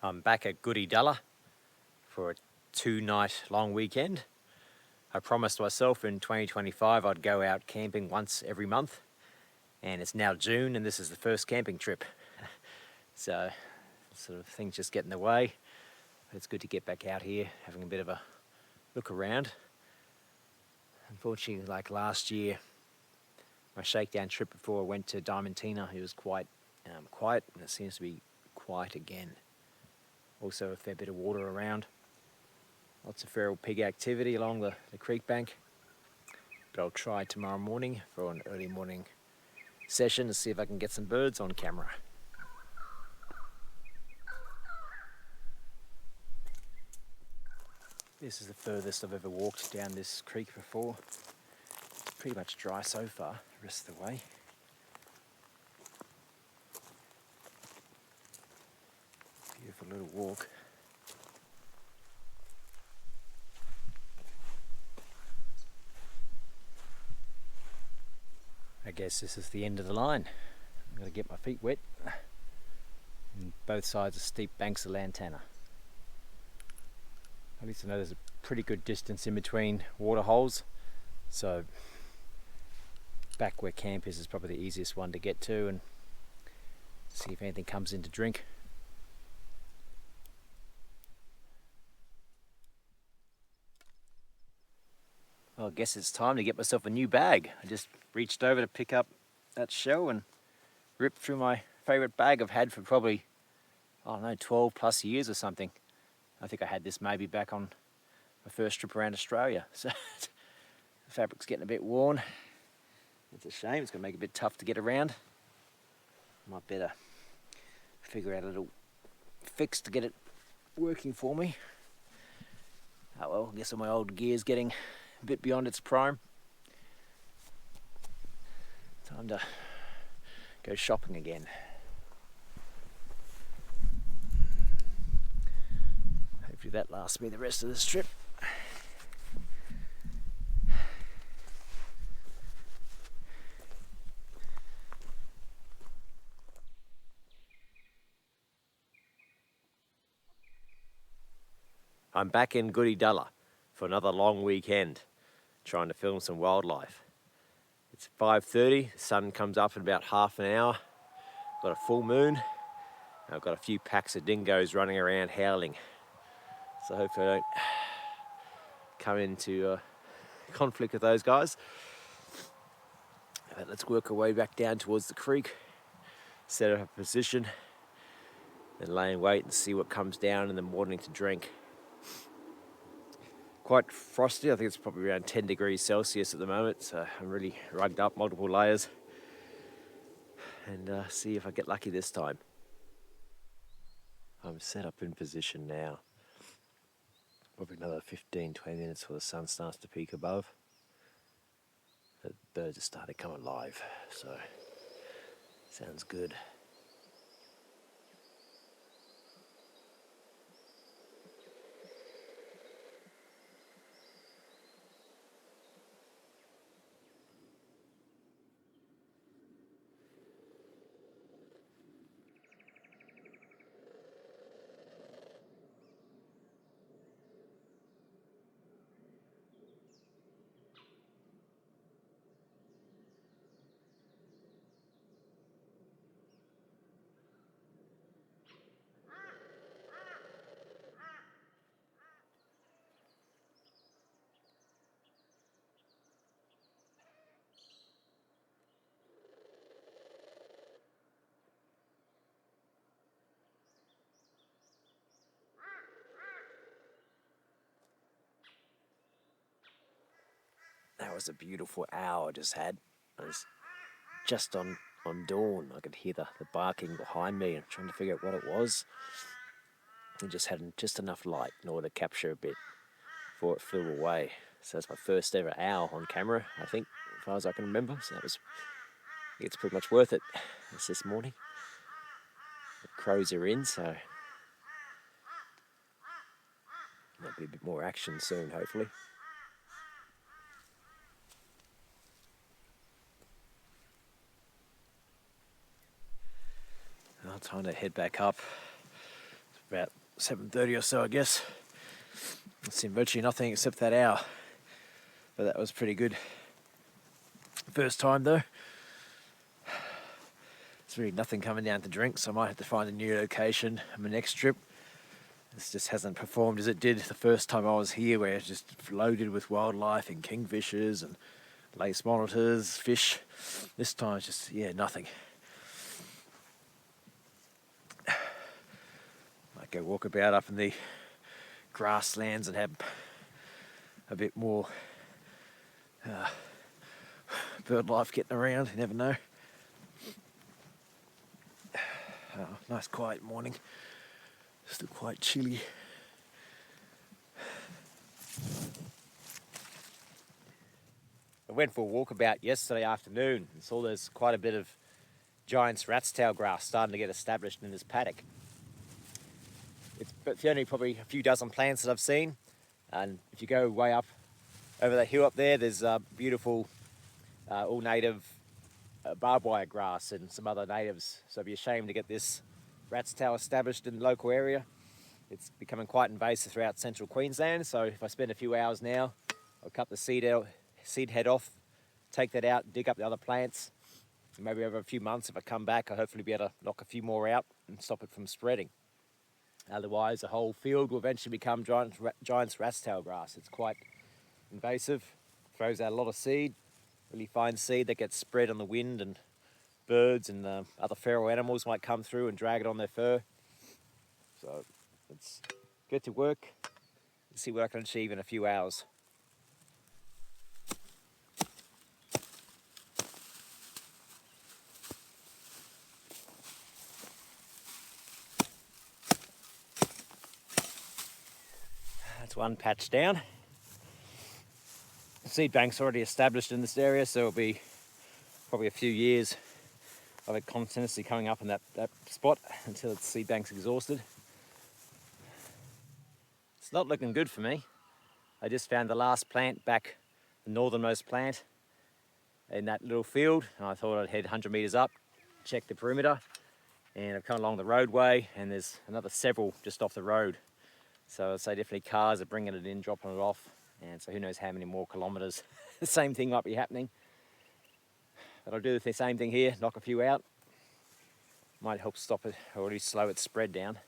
I'm back at Goodedulla for a 2-night long weekend. I promised myself in 2025 I'd go out camping once every month, and it's now June and this is the first camping trip. So sort of things just get in the way, but it's good to get back out here, having a bit of a look around. Unfortunately, like last year, my shakedown trip before I went to Diamantina, it was quite quiet, and it seems to be quiet again. Also a fair bit of water around. Lots of feral pig activity along the creek bank. But I'll try tomorrow morning for an early morning session to see if I can get some birds on camera. This is the furthest I've ever walked down this creek before. It's pretty much dry so far, the rest of the way. Beautiful little walk. I guess this is the end of the line. I'm going to get my feet wet. And both sides are steep banks of lantana. At least I know there's a pretty good distance in between water holes, so back where camp is probably the easiest one to get to and see if anything comes in to drink. Well, I guess it's time to get myself a new bag. I just reached over to pick up that shell and ripped through my favourite bag I've had for probably, 12 plus years or something. I think I had this maybe back on my first trip around Australia. So the fabric's getting a bit worn. It's a shame, it's going to make it a bit tough to get around. Might better figure out a little fix to get it working for me. Oh well, I guess all my old gear's getting a bit beyond its prime. Time to go shopping again. Hopefully that lasts me the rest of this trip. I'm back in Goodedulla for another long weekend, trying to film some wildlife. It's 5:30, the sun comes up in about half an hour. Got a full moon. I've got a few packs of dingoes running around howling. So hopefully I don't come into conflict with those guys. But let's work our way back down towards the creek, set up a position, then lay in wait and see what comes down in the morning to drink. Quite frosty, I think it's probably around 10 degrees Celsius at the moment, so I'm really rugged up, multiple layers, and see if I get lucky this time. I'm set up in position now. Probably another 15-20 minutes before the sun starts to peak above. The birds are starting to come alive, so sounds good. That was a beautiful hour I just had. I was just on dawn. I could hear the barking behind me. I'm trying to figure out what it was. It just had just enough light in order to capture a bit before it flew away. So that's my first ever owl on camera, I think, as far as I can remember. So it's pretty much worth it. It's this morning. The crows are in, so there'll be a bit more action soon, hopefully. Now time to head back up. about 7:30 or so, I guess. I've seen virtually nothing except that owl, but that was pretty good. First time though. There's really nothing coming down to drink, so I might have to find a new location on my next trip. This just hasn't performed as it did the first time I was here, where it's just loaded with wildlife and kingfishers and lace monitors, fish. This time it's just, nothing. Might go walk about up in the grasslands and have a bit more bird life getting around, you never know. Nice quiet morning, still quite chilly. I went for a walkabout yesterday afternoon and saw there's quite a bit of giant's rat's tail grass starting to get established in this paddock. It's only probably a few dozen plants that I've seen, and if you go way up over that hill up there, there's beautiful all native barbed wire grass and some other natives, so it'd be a shame to get this rat's tail established in the local area. It's becoming quite invasive throughout central Queensland, so if I spend a few hours now, I'll cut the seed head off, take that out, dig up the other plants, and maybe over a few months if I come back, I'll hopefully be able to knock a few more out and stop it from spreading. Otherwise, the whole field will eventually become giant's rat's tail grass. It's quite invasive, throws out a lot of seed, really fine seed that gets spread on the wind, and birds and other feral animals might come through and drag it on their fur. So let's get to work and see what I can achieve in a few hours. That's one patch down. The seed bank's already established in this area, so it'll be probably a few years of it continuously coming up in that spot until its seed bank's exhausted. It's not looking good for me. I just found the last plant back, the northernmost plant in that little field, and I thought I'd head 100 metres up, check the perimeter, and I've come along the roadway, and there's another several just off the road. So I'd say definitely cars are bringing it in, dropping it off, and so who knows how many more kilometres the same thing might be happening. But I'll do the same thing here, knock a few out. Might help stop it, or at least slow its spread down.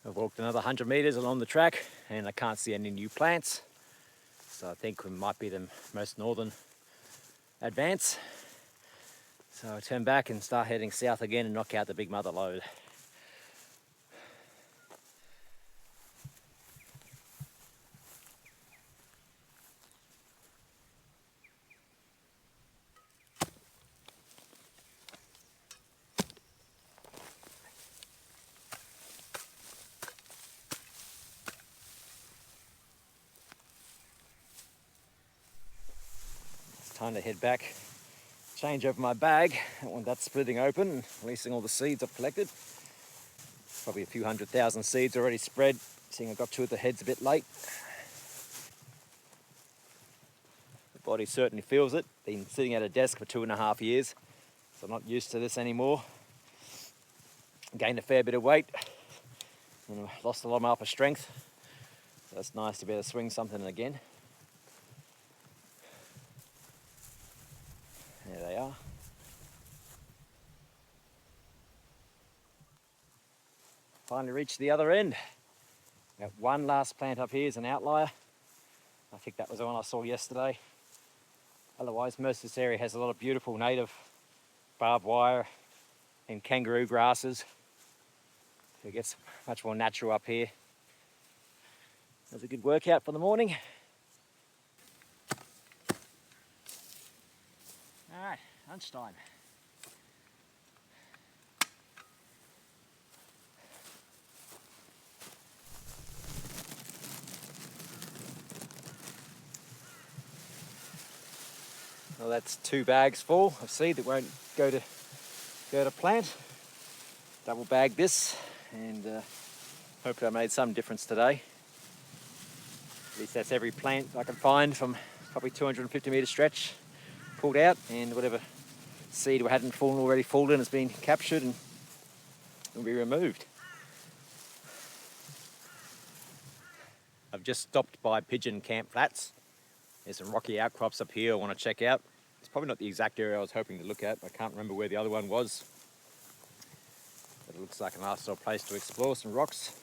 I've walked another 100 metres along the track and I can't see any new plants. So I think we might be the most northern advance. So I turn back and start heading south again and knock out the big mother lode. Time to head back, change over my bag. I want that splitting open and releasing all the seeds I've collected. Probably a few 100,000 seeds already spread, seeing I got to it, the head's a bit late. The body certainly feels it. Been sitting at a desk for 2.5 years, so I'm not used to this anymore. Gained a fair bit of weight and lost a lot of my upper strength. So it's nice to be able to swing something again. There they are. Finally reached the other end. Got one last plant up here is an outlier. I think that was the one I saw yesterday. Otherwise, most of this area has a lot of beautiful native barbed wire and kangaroo grasses. So it gets much more natural up here. That's a good workout for the morning. All right, lunchtime. Well, that's 2 bags full of seed that won't go to plant. Double bag this, and hopefully I made some difference today. At least that's every plant I can find from probably 250 metre stretch pulled out, and whatever seed hadn't already fallen has been captured and will be removed. I've just stopped by Pigeon Camp Flats. There's some rocky outcrops up here I want to check out. It's probably not the exact area I was hoping to look at. I can't remember where the other one was. But it looks like a nice little place to explore, some rocks.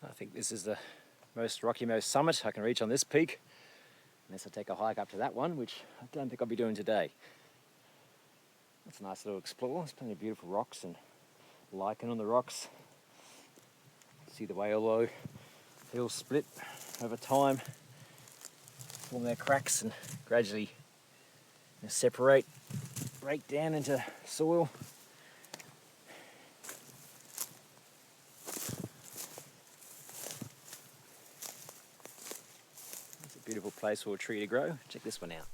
I think this is the most summit I can reach on this peak, unless I take a hike up to that one, which I don't think I'll be doing today. That's a nice little explore. There's plenty of beautiful rocks and lichen on the rocks. See the way although hills split over time, form their cracks and gradually separate, break down into soil. It's a beautiful place for a tree to grow. Check this one out.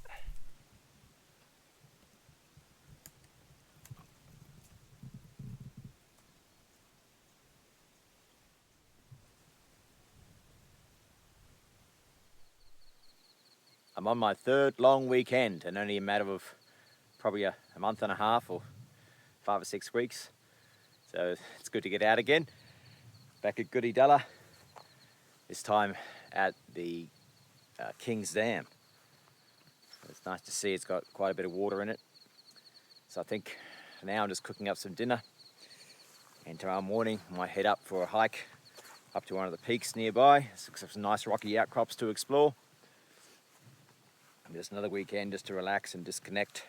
I'm on my third long weekend and only a matter of probably a month and a half or 5 or 6 weeks. So it's good to get out again. Back at Goodedulla, this time at the King's Dam. It's nice to see it's got quite a bit of water in it. So I think now I'm just cooking up some dinner, and tomorrow morning I might head up for a hike up to one of the peaks nearby. Some nice rocky outcrops to explore. And just another weekend just to relax and disconnect.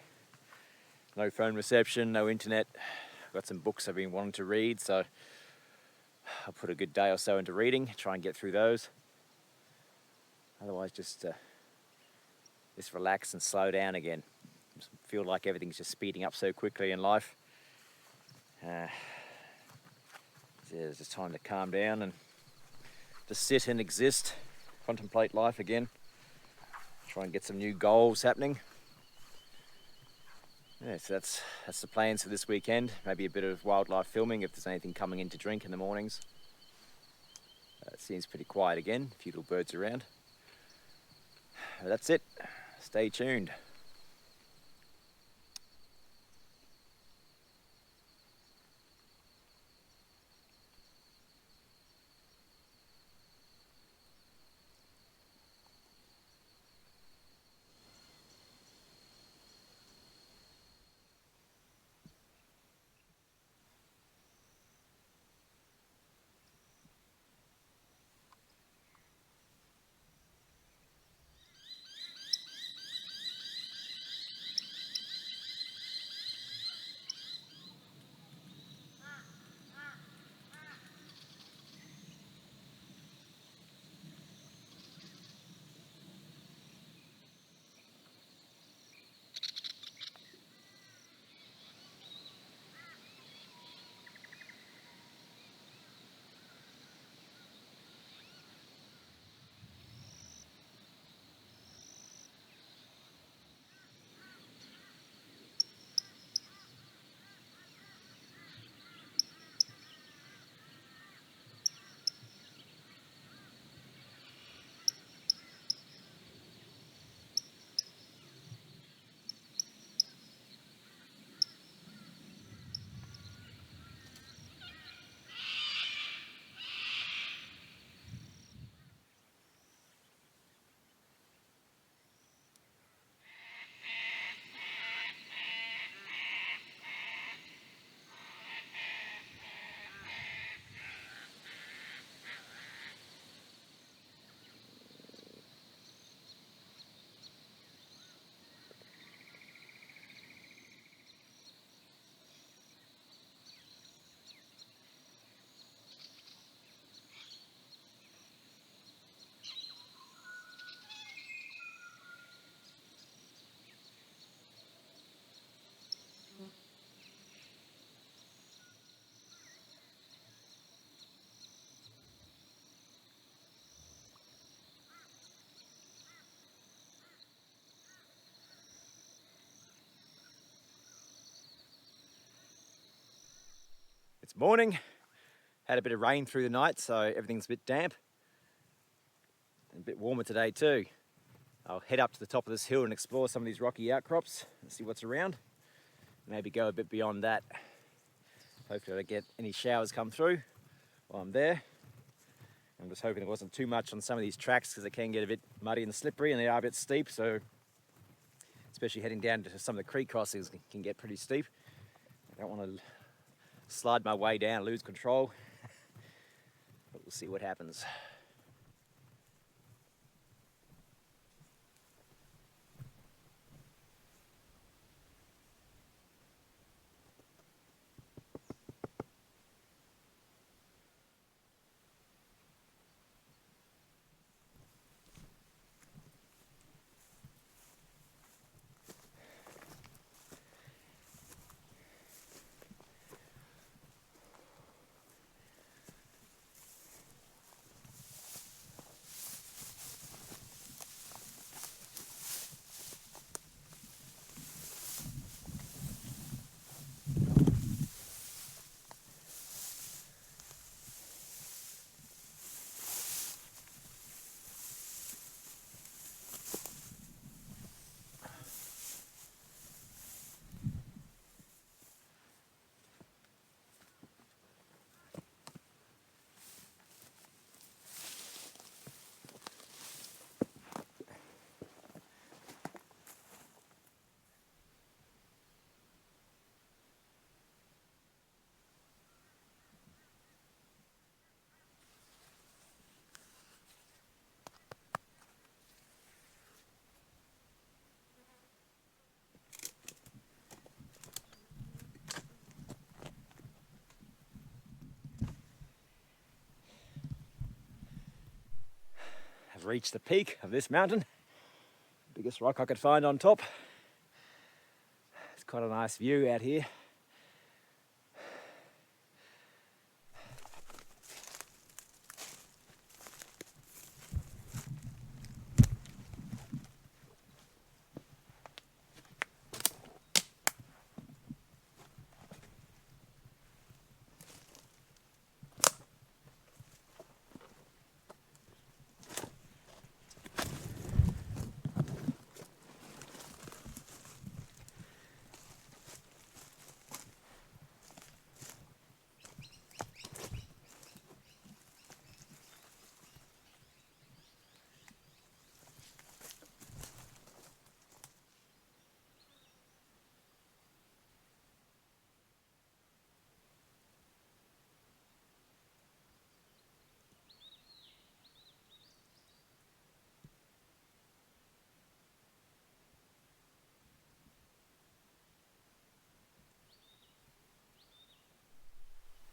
No phone reception, no internet. I've got some books I've been wanting to read, so I'll put a good day or so into reading, try and get through those. Otherwise just relax and slow down again. Just feel like everything's just speeding up so quickly in life. It's just time to calm down and just sit and exist, contemplate life again, try and get some new goals happening. Yeah, so that's the plans for this weekend. Maybe a bit of wildlife filming if there's anything coming in to drink in the mornings. It seems pretty quiet again, a few little birds around. But that's it. Stay tuned. It's morning. Had a bit of rain through the night, so everything's a bit damp. And a bit warmer today too. I'll head up to the top of this hill and explore some of these rocky outcrops and see what's around. Maybe go a bit beyond that. Hopefully I get any showers come through while I'm there. I'm just hoping there wasn't too much on some of these tracks because they can get a bit muddy and slippery and they are a bit steep, so especially heading down to some of the creek crossings can get pretty steep. I don't want to slide my way down, lose control, but we'll see what happens. I've reached the peak of this mountain. Biggest rock I could find on top. It's quite a nice view out here.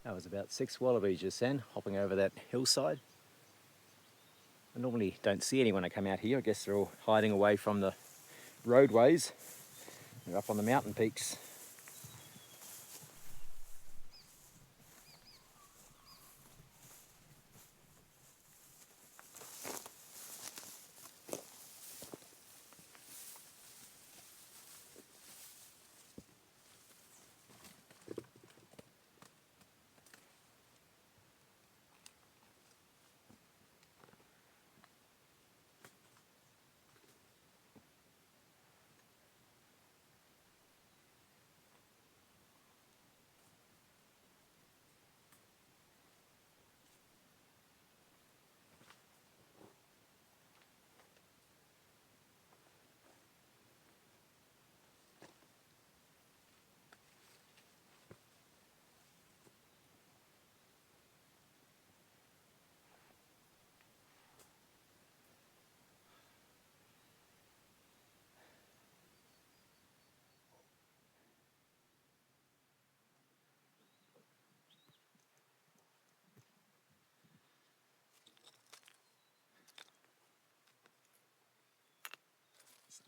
That was about 6 wallabies just then, hopping over that hillside. I normally don't see anyone when I come out here. I guess they're all hiding away from the roadways. They're up on the mountain peaks.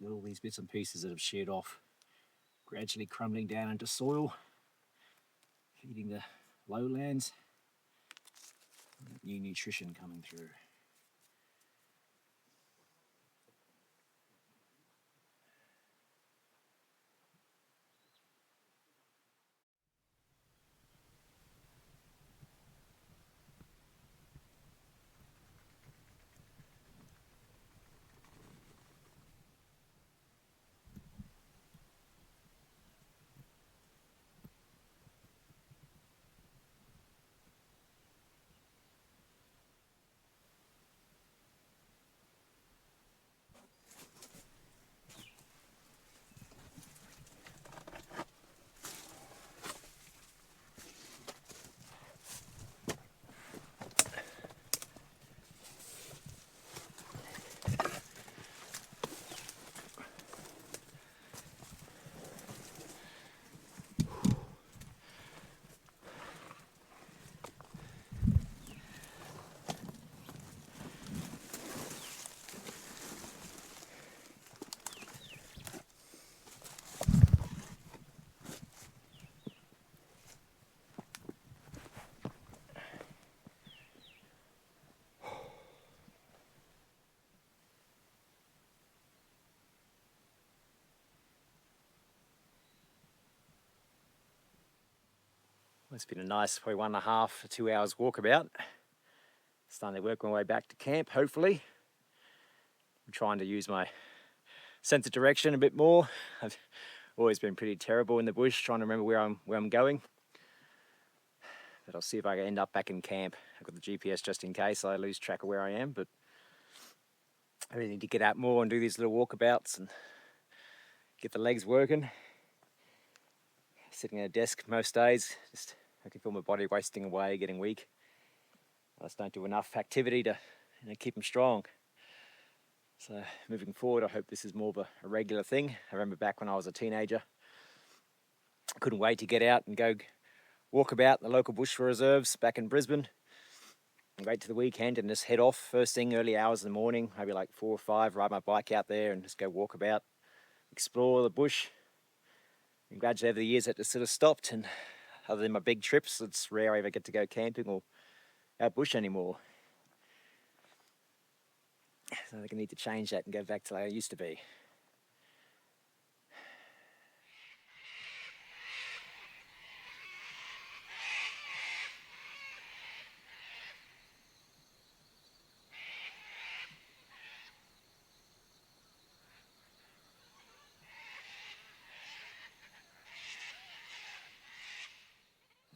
All these bits and pieces that have sheared off, gradually crumbling down into soil, feeding the lowlands. New nutrition coming through. It's been a nice, probably 1.5 to 2 hours walkabout. Starting to work my way back to camp, hopefully. I'm trying to use my sense of direction a bit more. I've always been pretty terrible in the bush, trying to remember where I'm going. But I'll see if I can end up back in camp. I've got the GPS just in case I lose track of where I am, but I really need to get out more and do these little walkabouts and get the legs working. Sitting at a desk most days, just I can feel my body wasting away, getting weak. I just don't do enough activity to keep them strong. So moving forward, I hope this is more of a regular thing. I remember back when I was a teenager, I couldn't wait to get out and go walk about the local bush reserves back in Brisbane. And wait to the weekend and just head off first thing, early hours in the morning, maybe like 4 or 5, ride my bike out there and just go walk about, explore the bush. And gradually over the years that just sort of stopped, and other than my big trips, it's rare I ever get to go camping or out bush anymore. So I think I need to change that and go back to like I used to be.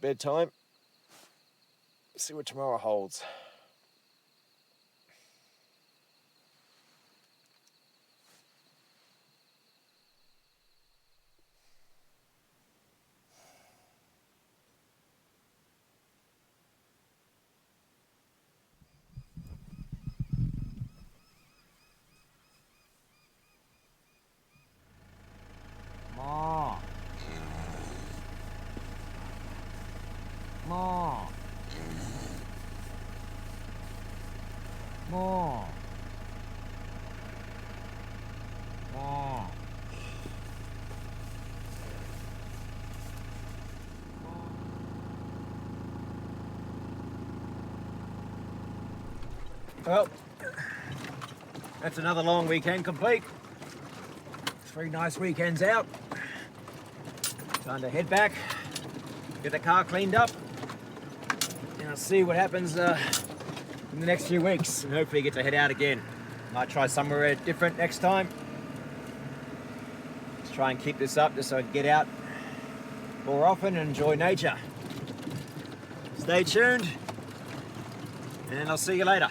Bedtime. See what tomorrow holds. Ma. Ma. Ma. Ma. Well, that's another long weekend complete. 3 nice weekends out. Time to head back, get the car cleaned up, and I'll see what happens in the next few weeks, and hopefully get to head out again. Might try somewhere different next time. Let's try and keep this up just so I can get out more often and enjoy nature. Stay tuned, and I'll see you later.